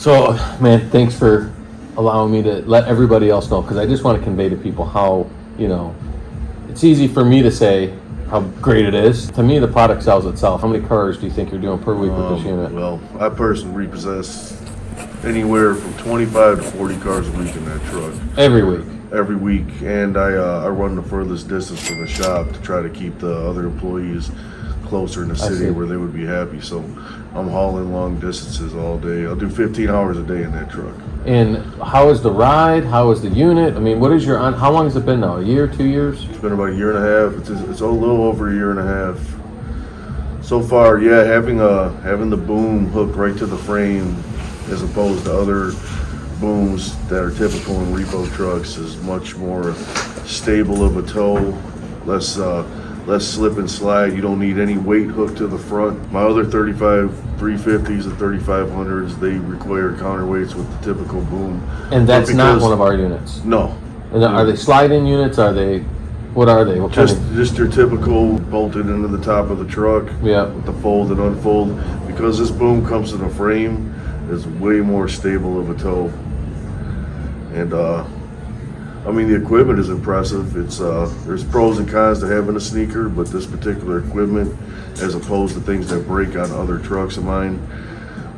So, man, thanks for allowing me to let everybody else know, because I just want to convey to people how, it's easy for me to say how great it is. To me, the product sells itself. How many cars do you think you're doing per week with this unit? Well, I personally repossess anywhere from 25 to 40 cars a week in that truck. Every week? Every week, and I run the furthest distance from the shop to try to keep the other employees closer in the city where they would be happy. So I'm hauling long distances all day. I'll do 15 hours a day in that truck. And how is the ride? How is the unit? I mean, what is your, how long has it been now? A year, 2 years? It's been about a year and a half. It's a little over a year and a half. So far, yeah, having the boom hooked right to the frame as opposed to other booms that are typical in repo trucks is much more stable of a tow, less slip and slide. You don't need any weight hooked to the front. My other 35 350s and 3500s, they require counterweights with the typical boom. And that's not one of our units? No. And are they slide-in units? What are they? What just your typical bolted into the top of the truck. Yeah. With the fold and unfold. Because this boom comes in a frame, it's way more stable of a tow. And I mean, the equipment is impressive. It's there's pros and cons to having a sneaker, but this particular equipment, as opposed to things that break on other trucks of mine,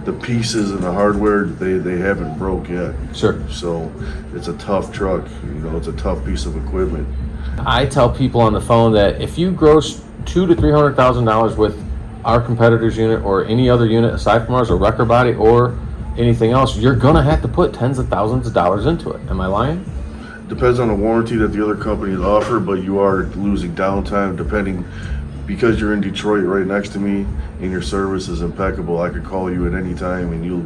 the pieces and the hardware, they haven't broke yet. Sure. So it's a tough truck. It's a tough piece of equipment. I tell people on the phone that if you gross $200,000 to $300,000 with our competitor's unit or any other unit aside from ours, or wrecker body or anything else, you're gonna have to put tens of thousands of dollars into it. Am I lying? Depends on the warranty that the other companies offer, but you are losing downtime because you're in Detroit right next to me and your service is impeccable. I could call you at any time and you'll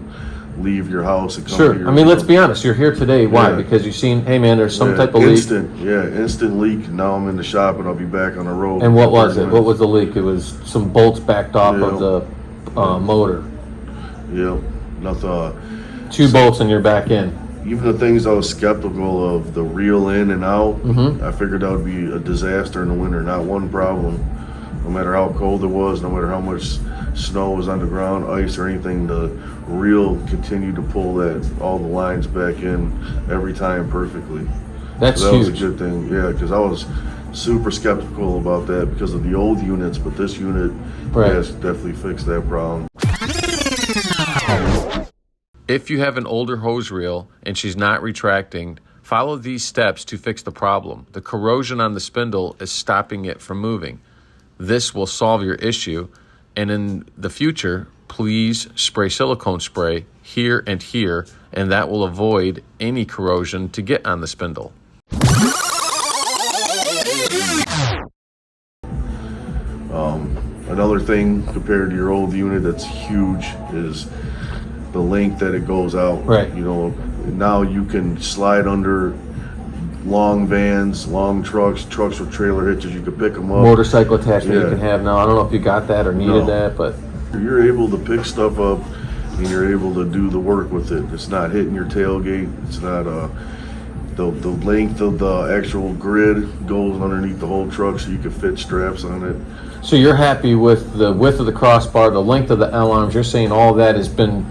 leave your house and come to your I mean, let's be honest. You're here today. Why? Yeah. Because you've seen, hey man, there's some type of leak. Instant leak. Now I'm in the shop and I'll be back on the road. And what was it? What was the leak? It was some bolts backed off of the motor. Yep. Nothing. Two bolts and you're back in. Even the things I was skeptical of, the reel in and out, I figured that would be a disaster in the winter. Not one problem. No matter how cold it was, no matter how much snow was on the ground, ice or anything, the reel continued to pull all the lines back in every time perfectly. That's so that huge. was a good thing, yeah, because I was super skeptical about that because of the old units, but this unit has definitely fixed that problem. If you have an older hose reel and she's not retracting, follow these steps to fix the problem. The corrosion on the spindle is stopping it from moving. This will solve your issue. And in the future, please spray silicone spray here and here, and that will avoid any corrosion to get on the spindle. Another thing compared to your old unit that's huge is the length that it goes out. Right. Now you can slide under long vans, long trucks with trailer hitches. You can pick them up. Motorcycle attachment you can have now. I don't know if you got that or needed that, but you're able to pick stuff up and you're able to do the work with it. It's not hitting your tailgate. It's not the length of the actual grid goes underneath the whole truck so you can fit straps on it. So you're happy with the width of the crossbar, the length of the L-arms. You're saying all that has been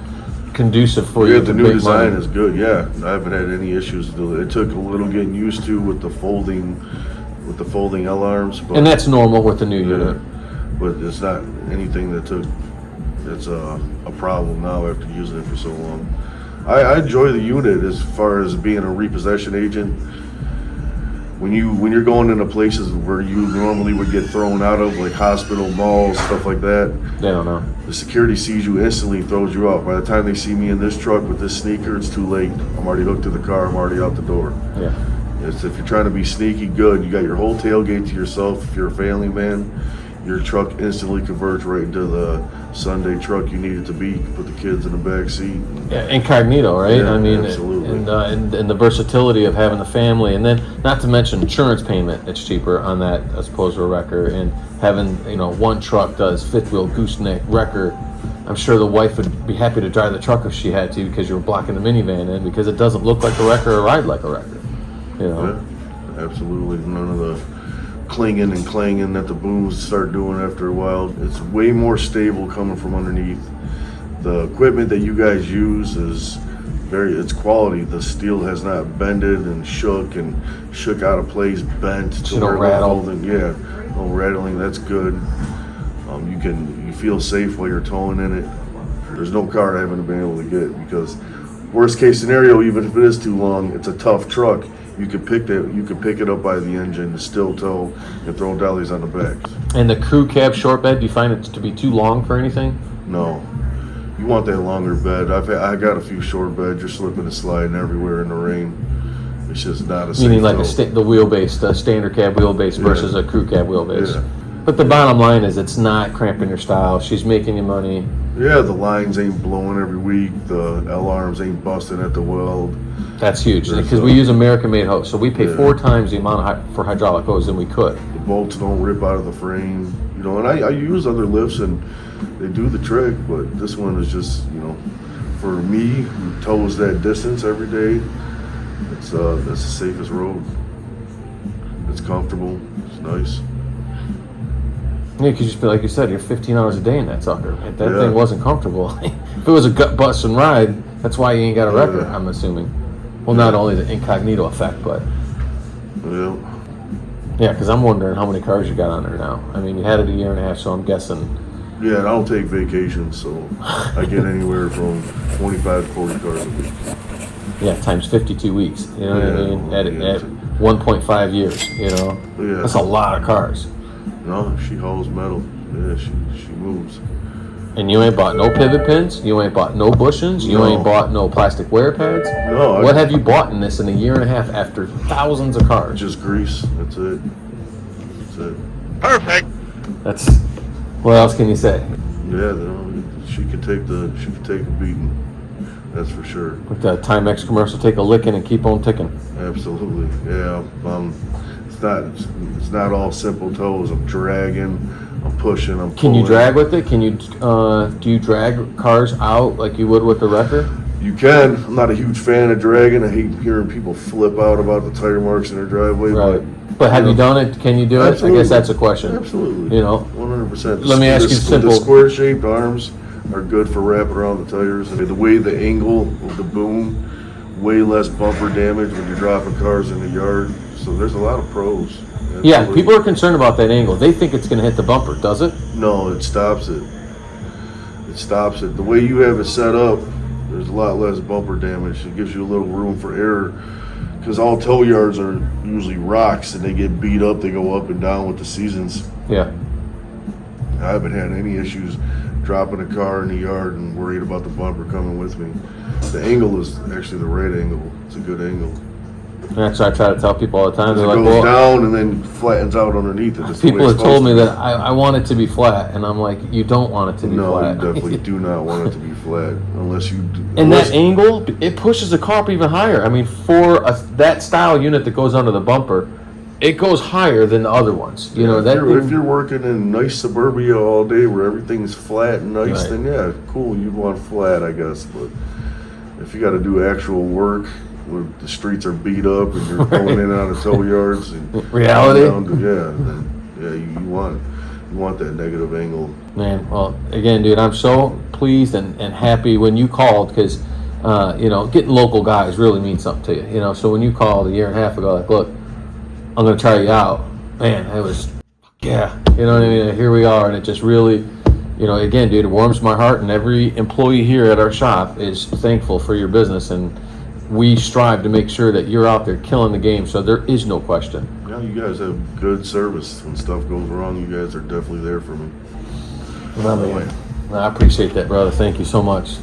conducive for you. The new design is good. Yeah, I haven't had any issues. It took a little getting used to with the folding L-arms, and that's normal with the new unit. But it's not anything that's a problem now after using it for so long. I enjoy the unit as far as being a repossession agent. When you're going into places where you normally would get thrown out of, like hospital, malls, stuff like that, they don't know. The security sees you instantly, throws you out. By the time they see me in this truck with this sneaker, it's too late. I'm already hooked to the car. I'm already out the door. Yeah. If you're trying to be sneaky good, you got your whole tailgate to yourself. If you're a family man, your truck instantly converts right into the Sunday truck you need it to be. You can put the kids in the back seat. Yeah, incognito, right? Yeah, I mean, absolutely. And the versatility of having the family, and then not to mention insurance payment. It's cheaper on that as opposed to a wrecker, and having one truck does fifth wheel, gooseneck, wrecker. I'm sure the wife would be happy to drive the truck if she had to, because you were blocking the minivan in, because it doesn't look like a wrecker or ride like a wrecker. Yeah, absolutely. None of the clinging and clanging that the booms start doing after a while. It's way more stable coming from underneath. The equipment that you guys use is it's quality. The steel has not bended and shook out of place, bent. So no rattle. Yeah, no rattling. That's good. You feel safe while you're towing in it. There's no car I haven't been able to get because worst case scenario, even if it is too long, it's a tough truck. You could pick it up by the engine, still tow, and throw dollies on the back. And the crew cab short bed, do you find it to be too long for anything? No. You want that longer bed. I got a few short beds. You're slipping and sliding everywhere in the rain. It's just not a safe Meaning like tow. the wheelbase, the standard cab wheelbase versus a crew cab wheelbase. Yeah. But the bottom line is it's not cramping your style. She's making you money. Yeah, the lines ain't blowing every week. The L-arms ain't busting at the weld. That's huge because we use American-made hose, so we pay 4 times the amount for hydraulic hose than we could. The bolts don't rip out of the frame, and I use other lifts and they do the trick, but this one is just, for me who tows that distance every day, that's the safest road. It's comfortable. It's nice. Yeah, because like you said, you're 15 hours a day in that sucker. If that thing wasn't comfortable, if it was a gut busting ride, that's why you ain't got a record, I'm assuming. Well, not only the incognito effect, but yeah, because I'm wondering how many cars you got on there now. I mean, you had it a year and a half, so I'm guessing. Yeah, and I don't take vacations, so I get anywhere from 25 to 40 cars a week. Yeah, times 52 weeks. You know what I mean? At 1.5 years. Yeah. That's a lot of cars. No, she hauls metal. Yeah, she moves. And you ain't bought no pivot pins. You ain't bought no bushings. You ain't bought no plastic wear pads. No. What have you bought in this in a year and a half after thousands of cars? Just grease. That's it. Perfect. That's. What else can you say? Yeah, she could take a beating. That's for sure. With the Timex commercial, take a licking and keep on ticking. Absolutely. Yeah. It's not all simple tows. I'm dragging. I'm pushing. I'm pulling. Can you drag with it? Can you do you drag cars out like you would with the wrecker? You can. I'm not a huge fan of dragging. I hate hearing people flip out about the tire marks in their driveway. Right. But have you done it? Can you do it? I guess that's a question. Absolutely. 100%. Let me ask you simple. The square-shaped arms are good for wrapping around the tires. And the way the angle of the boom, way less bumper damage when you're dropping cars in the yard. So there's a lot of pros. Absolutely. Yeah, people are concerned about that angle. They think it's going to hit the bumper. Does it? No, it stops it. It stops it. The way you have it set up, there's a lot less bumper damage. It gives you a little room for error. Because all tow yards are usually rocks and they get beat up, they go up and down with the seasons. Yeah. I haven't had any issues dropping a car in the yard and worried about the bumper coming with me. The angle is actually the right angle. It's a good angle. That's what I try to tell people all the time. They're It like, goes down and then flattens out underneath it. That's the way people it's have told me supposed that I want it to be flat, and I'm like, you don't want it to be No, flat. you definitely do not want it to be flat unless you do. And that angle, it pushes the car up even higher. I mean, for that style unit that goes under the bumper, it goes higher than the other ones. If you're working in nice suburbia all day where everything's flat and nice, then yeah, cool, you'd want flat, I guess. But if you got to do actual work where the streets are beat up and you're going in and out of tow yards and reality, you want that negative angle. Man, well, again, dude, I'm so pleased and happy when you called because, getting local guys really means something to you. So when you called a year and a half ago, like, look, I'm going to try you out. Man, it was, you know what I mean? Here we are, and it just really, again, dude, it warms my heart, and every employee here at our shop is thankful for your business, and we strive to make sure that you're out there killing the game, so there is no question. Yeah, you guys have good service. When stuff goes wrong, you guys are definitely there for me. I appreciate that, brother. Thank you so much.